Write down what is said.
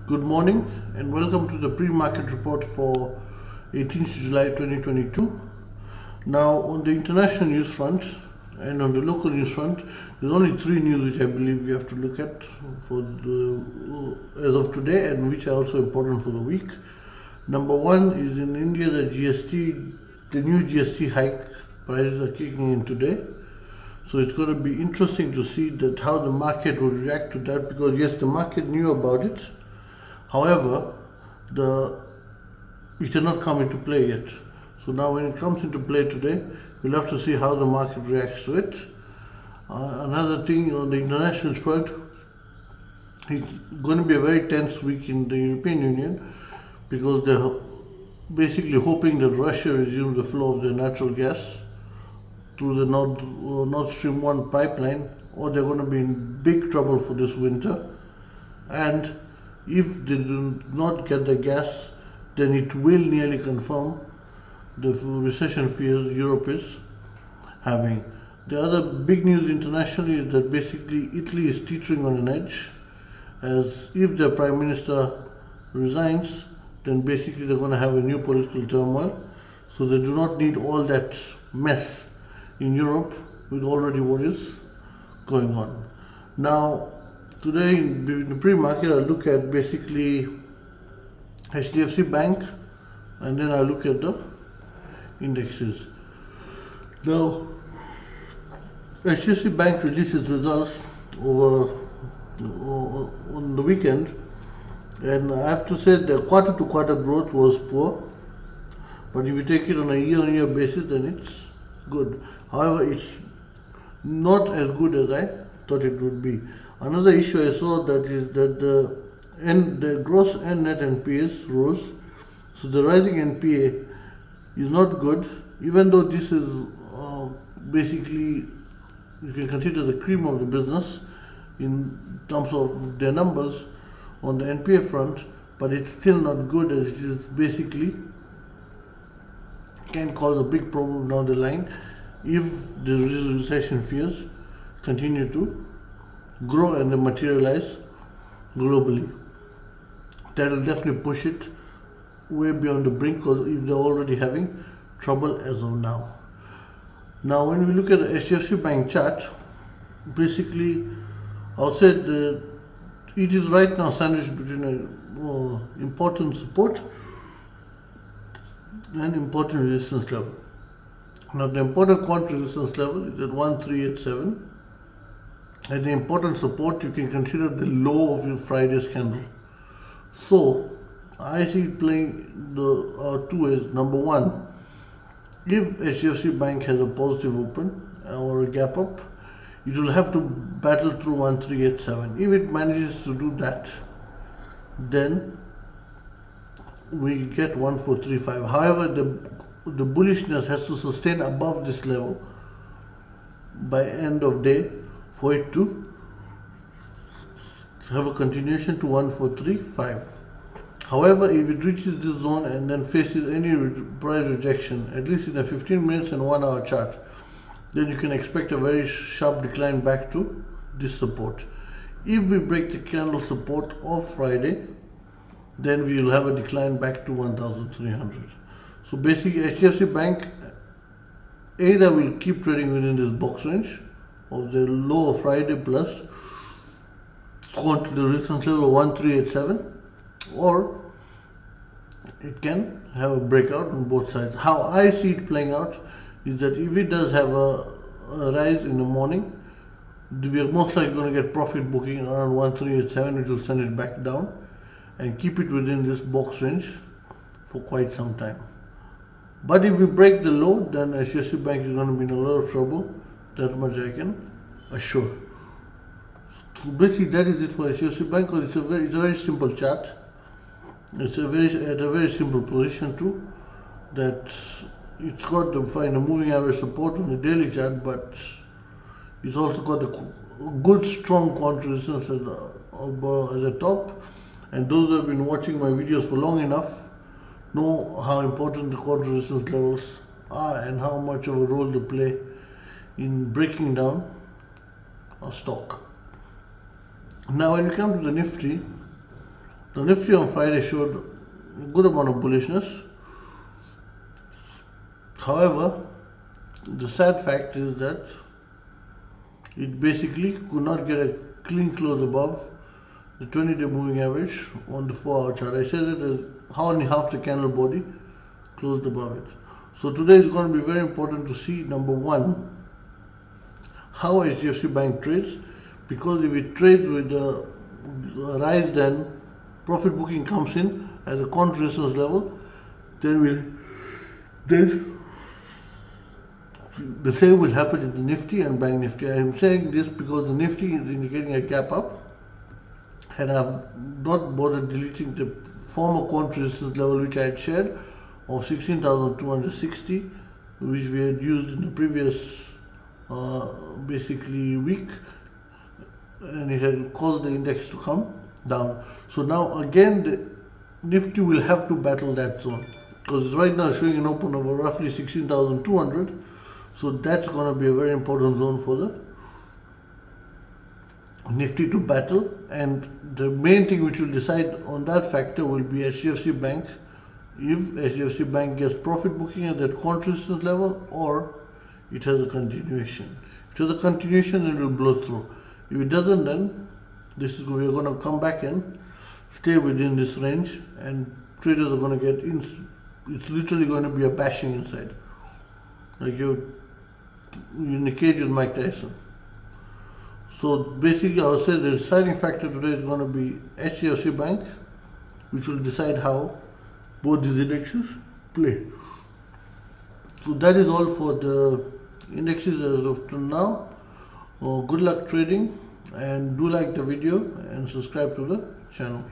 Good morning and welcome to the pre-market report for 18th July 2022. Now on the international news front and on the local news front, there's only three news which I believe we have to look at as of today and which are also important for the week. Number one is in India, the new GST hike prices are kicking in today. So it's going to be interesting to see that how the market will react to that, because yes, the market knew about it. However, it has not come into play yet. So now when it comes into play today, we'll have to see how the market reacts to it. Another thing on the international front, it's going to be a very tense week in the European Union, because they're basically hoping that Russia resumes the flow of their natural gas through the Nord Stream 1 pipeline, or they're going to be in big trouble for this winter. And if they do not get the gas, then it will nearly confirm the recession fears Europe is having. The other big news internationally is that basically Italy is teetering on an edge, as if their Prime Minister resigns, then basically they're going to have a new political turmoil. So they do not need all that mess in Europe with already what is going on. Now, today in the pre-market, I'll look at basically HDFC Bank, and then I'll look at the indexes. Now, HDFC Bank released its results on the weekend, and I have to say the quarter-to-quarter growth was poor, but if you take it on a year-on-year basis, then it's good. However, it's not as good as I thought it would be. Another issue I saw that is that the gross and net NPAs rose. So the rising NPA is not good, even though this is basically, you can consider the cream of the business in terms of their numbers on the NPA front, but it's still not good, as it is basically can cause a big problem down the line if the recession fears continue to grow and they materialize globally. That will definitely push it way beyond the brink, because if they're already having trouble as of now. Now, when we look at the HDFC Bank chart, basically, I'll say that it is right now sandwiched between an important support and important resistance level. Now, the important quant resistance level is at 1387, and the important support, you can consider the low of your Friday's candle. So I see it playing the two ways. Number one, if HDFC Bank has a positive open or a gap up, it will have to battle through 1387. If it manages to do that, then we get 1435. However, the bullishness has to sustain above this level by end of day for it to have a continuation to 1435. However, if it reaches this zone and then faces any price rejection, at least in a 15 minutes and 1 hour chart, then you can expect a very sharp decline back to this support. If we break the candle support of Friday, then we will have a decline back to 1300. So basically, HDFC Bank either will keep trading within this box range of the low of Friday plus go on to the resistance level of 1387, or it can have a breakout on both sides. How I see it playing out is that if it does have a rise in the morning, we are most likely going to get profit booking around 1387, which will send it back down and keep it within this box range for quite some time. But if we break the low, then HDFC Bank is going to be in a lot of trouble. That much I can assure. So basically, that is it for HDFC Bank, because it's a very simple chart. It's at a very simple position too. That it's got to find a moving average support on the daily chart, but it's also got a good strong quant resistance at the top. And those who have been watching my videos for long enough know how important the quant resistance levels are and how much of a role they play in breaking down a stock. Now, when we come to the Nifty, The Nifty on Friday showed a good amount of bullishness. However, the sad fact is that it basically could not get a clean close above the 20-day moving average on the 4-hour chart. I said that only half the candle body closed above it. So today is going to be very important to see, number one, how HDFC Bank trades, because if it trades with a rise, then profit booking comes in at the resistance level, then the same will happen in the Nifty and Banknifty. I am saying this because the Nifty is indicating a gap up, and I have not bothered deleting the former resistance level which I had shared of 16,260, which we had used in the previous basically week, and it had caused the index to come down. So now again the Nifty will have to battle that zone, because right now showing an open of roughly 16,200. So that's going to be a very important zone for the Nifty to battle, and the main thing which will decide on that factor will be HDFC Bank. If HDFC Bank gets profit booking at that resistance level, or it has a continuation. If it has a continuation, it will blow through. If it doesn't, then we are going to come back and stay within this range, and traders are going to get in. It's literally going to be a bashing inside, like you're in a cage with Mike Tyson. So basically, I would say the deciding factor today is going to be HDFC Bank, which will decide how both these indexes play. So that is all for the indexes as of now. Good luck trading, and do like the video and subscribe to the channel.